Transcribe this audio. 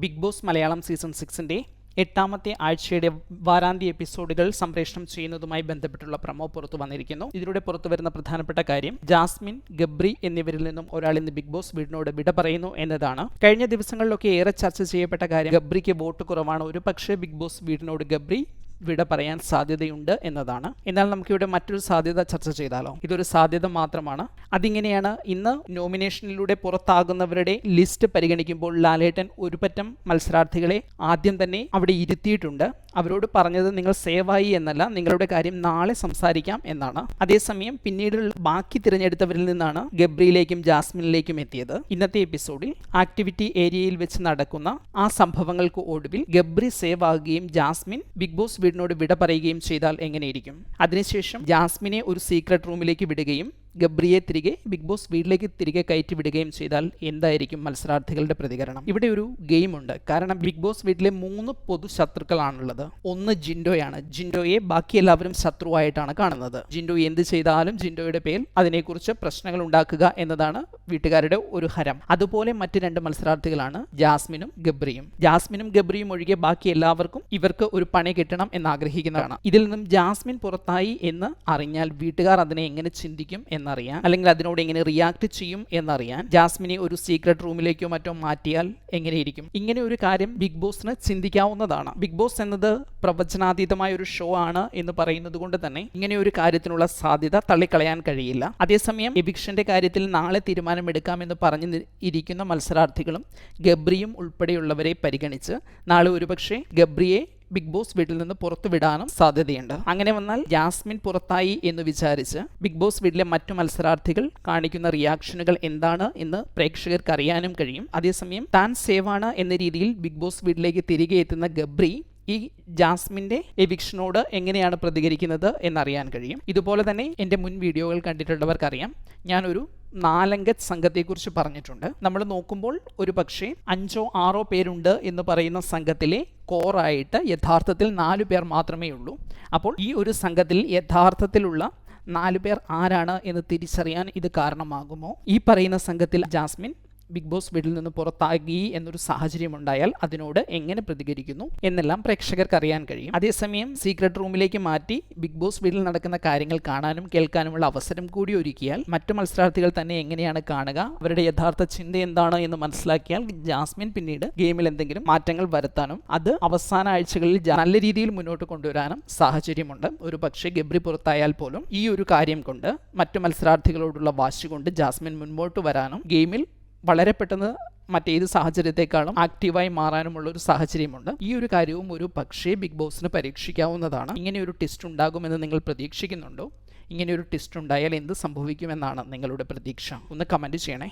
Big boss Malayalam season 6-ന്റെ 8ാമത്തെ ആഴ്ചയുടെ വാരാന്ത്യ എപ്പിസോഡുകൾ സംപ്രേഷണം ചെയ്യുന്നതുമായി ബന്ധപ്പെട്ടുള്ള പ്രമോ പുറത്തു വന്നിരിക്കുന്നു. ഇതിലൂടെ പുറത്തുവരുന്ന പ്രധാനപ്പെട്ട കാര്യം ജാസ്മിൻ, ഗബ്രി എന്നിവരിൽ നിന്നും ഒരാൾ ഇന്ന് ബിഗ് ബോസ് വീടിനോട് വിട പറയുന്നു എന്നതാണ്. കഴിഞ്ഞ ദിവസങ്ങളിലൊക്കെ ഏറെ ചർച്ച ചെയ്യപ്പെട്ട കാര്യം ഗബ്രിക്ക് വോട്ട് കുറവാണ്, ഒരു പക്ഷേ ബിഗ് ബോസ് വീടിനോട് ഗബ്രി വിട പറയാൻ സാധ്യതയുണ്ട് എന്നതാണ്. എന്നാൽ നമുക്കിവിടെ മറ്റൊരു സാധ്യത ചർച്ച ചെയ്താലോ? ഇതൊരു സാധ്യത മാത്രമാണ്. അതിങ്ങനെയാണ്, ഇന്ന് നോമിനേഷനിലൂടെ പുറത്താകുന്നവരുടെ ലിസ്റ്റ് പരിഗണിക്കുമ്പോൾ ലാലേട്ടൻ ഒരു പറ്റം മത്സരാർത്ഥികളെ ആദ്യം തന്നെ അവിടെ ഇരുത്തിയിട്ടുണ്ട്. അവരോട് പറഞ്ഞത് നിങ്ങൾ സേവായി എന്നല്ല, നിങ്ങളുടെ കാര്യം നാളെ സംസാരിക്കാം എന്നാണ്. അതേസമയം പിന്നീട് ബാക്കി തിരഞ്ഞെടുത്തവരിൽ നിന്നാണ് ഗബ്രിയിലേക്കും ജാസ്മിനിലേക്കും എത്തിയത്. ഇന്നത്തെ എപ്പിസോഡിൽ ആക്ടിവിറ്റി ഏരിയയിൽ വെച്ച് നടക്കുന്ന ആ സംഭവങ്ങൾക്ക് ഒടുവിൽ ഗബ്രി സേവ് ആകുകയും ജാസ്മിൻ ബിഗ് ബോസ് വീടിനോട് വിട പറയുകയും ചെയ്താൽ എങ്ങനെയിരിക്കും? അതിനുശേഷം ജാസ്മിനെ ഒരു സീക്രട്ട് റൂമിലേക്ക് വിടുകയും ഗബ്രിയെ തിരികെ ബിഗ് ബോസ് വീട്ടിലേക്ക് തിരികെ കയറ്റി വിടുകയും ചെയ്താൽ എന്തായിരിക്കും മത്സരാർത്ഥികളുടെ പ്രതികരണം? ഇവിടെ ഒരു ഗെയിമുണ്ട്. കാരണം ബിഗ് ബോസ് വീട്ടിലെ 3 പൊതു ശത്രുക്കളാണുള്ളത്. ഒന്ന് ജിൻഡോയാണ്. ജിൻഡോയെ ബാക്കി എല്ലാവരും ശത്രുവായിട്ടാണ് കാണുന്നത്. ജിൻഡോ എന്ത് ചെയ്താലും ജിൻഡോയുടെ പേരിൽ അതിനെക്കുറിച്ച് പ്രശ്നങ്ങൾ ഉണ്ടാക്കുക എന്നതാണ് വീട്ടുകാരുടെ ഒരു ഹരം. അതുപോലെ മറ്റ് 2 മത്സരാർത്ഥികളാണ് ജാസ്മിനും ഗബ്രിയും. ജാസ്മിനും ഗബ്രിയും ഒഴികെ ബാക്കി എല്ലാവർക്കും ഇവർക്ക് ഒരു പണി കിട്ടണം എന്നാഗ്രഹിക്കുന്നതാണ്. ഇതിൽ നിന്നും ജാസ്മിൻ പുറത്തായി എന്ന് അറിഞ്ഞാൽ വീട്ടുകാർ അതിനെ എങ്ങനെ ചിന്തിക്കും എന്നറിയാൻ, അല്ലെങ്കിൽ അതിനോട് എങ്ങനെ റിയാക്ട് ചെയ്യും എന്നറിയാൻ ജാസ്മിനെ ഒരു സീക്രട്ട് റൂമിലേക്കോ മറ്റോ മാറ്റിയാൽ എങ്ങനെയിരിക്കും? ഇങ്ങനെ ഒരു കാര്യം ബിഗ് ബോസിന് ചിന്തിക്കാവുന്നതാണ്. ബിഗ് ബോസ് എന്നത് പ്രവചനാതീതമായ ഒരു ഷോ ആണ് എന്ന് പറയുന്നത് കൊണ്ട് തന്നെ ഇങ്ങനെ ഒരു കാര്യത്തിനുള്ള സാധ്യത തള്ളിക്കളയാൻ കഴിയില്ല. അതേസമയം എവിക്ഷന്റെ കാര്യത്തിൽ നാളെ തീരുമാനമെടുക്കാമെന്ന് പറഞ്ഞു ഇരിക്കുന്ന മത്സരാർത്ഥികളും ഗബ്രിയും ഉൾപ്പെടെയുള്ളവരെ പരിഗണിച്ച് നാളെ ഒരുപക്ഷെ ഗബ്രിയെ ബിഗ് ബോസ് വീട്ടിൽ നിന്ന് പുറത്തു വിടാനും സാധ്യതയുണ്ട്. അങ്ങനെ വന്നാൽ ജാസ്മിൻ പുറത്തായി എന്ന് വിചാരിച്ച് ബിഗ് ബോസ് വീട്ടിലെ മറ്റു മത്സരാർത്ഥികൾ കാണിക്കുന്ന റിയാക്ഷനുകൾ എന്താണ് എന്ന് പ്രേക്ഷകർക്ക് അറിയാനും കഴിയും. അതേസമയം താൻ സേവാണ് എന്ന രീതിയിൽ ബിഗ് ബോസ് വീട്ടിലേക്ക് തിരികെ എത്തുന്ന ഗബ്രി ഈ ജാസ്മിൻ്റെ എവിക്ഷനോട് എങ്ങനെയാണ് പ്രതികരിക്കുന്നത് എന്നറിയാൻ കഴിയും. ഇതുപോലെ തന്നെ എൻ്റെ മുൻ വീഡിയോകൾ കണ്ടിട്ടുള്ളവർക്കറിയാം, ഞാനൊരു 4-അംഗ സംഘത്തെക്കുറിച്ച് പറഞ്ഞിട്ടുണ്ട്. നമ്മൾ നോക്കുമ്പോൾ ഒരു പക്ഷേ 5-6 പേരുണ്ട് എന്ന് പറയുന്ന സംഘത്തിലെ കോറായിട്ട് യഥാർത്ഥത്തിൽ 4 പേർ മാത്രമേ ഉള്ളൂ. അപ്പോൾ ഈ ഒരു സംഘത്തിൽ യഥാർത്ഥത്തിലുള്ള 4 പേർ ആരാണ് എന്ന് തിരിച്ചറിയാൻ ഇത് കാരണമാകുമോ? ഈ പറയുന്ന സംഘത്തിൽ ജാസ്മിൻ ബിഗ് ബോസ് വീട്ടിൽ നിന്ന് പുറത്താക്കി എന്നൊരു സാഹചര്യം ഉണ്ടായാൽ അതിനോട് എങ്ങനെ പ്രതികരിക്കുന്നു എന്നെല്ലാം പ്രേക്ഷകർക്ക് അറിയാൻ കഴിയും. അതേസമയം സീക്രട്ട് റൂമിലേക്ക് മാറ്റി ബിഗ് ബോസ് വീട്ടിൽ നടക്കുന്ന കാര്യങ്ങൾ കാണാനും കേൾക്കാനുമുള്ള അവസരം കൂടി ഒരുക്കിയാൽ മറ്റു മത്സരാർത്ഥികൾ തന്നെ എങ്ങനെയാണ് കാണുക, അവരുടെ യഥാർത്ഥ ചിന്ത എന്താണ് എന്ന് മനസ്സിലാക്കിയാൽ ജാസ്മിൻ പിന്നീട് ഗെയിമിൽ എന്തെങ്കിലും മാറ്റങ്ങൾ വരുത്താനും അത് അവസാന ആഴ്ചകളിൽ നല്ല രീതിയിൽ മുന്നോട്ട് കൊണ്ടുവരാനും സാഹചര്യമുണ്ട്. ഒരു പക്ഷേ ഗബ്രി പുറത്തായാൽ പോലും ഈ ഒരു കാര്യം കൊണ്ട് മറ്റു മത്സരാർത്ഥികളോടുള്ള വാശി കൊണ്ട് ജാസ്മിൻ മുൻപോട്ട് വരാനും ഗെയിമിൽ വളരെ പെട്ടെന്ന് മറ്റേത് സാഹചര്യത്തെക്കാളും ആക്റ്റീവായി മാറാനുമുള്ള ഒരു സാഹചര്യമുണ്ട്. ഈ ഒരു കാര്യവും ഒരു പക്ഷേ ബിഗ് ബോസിന് പരീക്ഷിക്കാവുന്നതാണ്. ഇങ്ങനെ ഒരു ടെസ്റ്റ് ഉണ്ടാകുമെന്ന് നിങ്ങൾ പ്രതീക്ഷിക്കുന്നുണ്ടോ? ഇങ്ങനെ ഒരു ടെസ്റ്റ് ഉണ്ടായാൽ എന്ത് സംഭവിക്കുമെന്നാണ് നിങ്ങളുടെ പ്രതീക്ഷ? ഒന്ന് കമൻറ്റ് ചെയ്യണേ.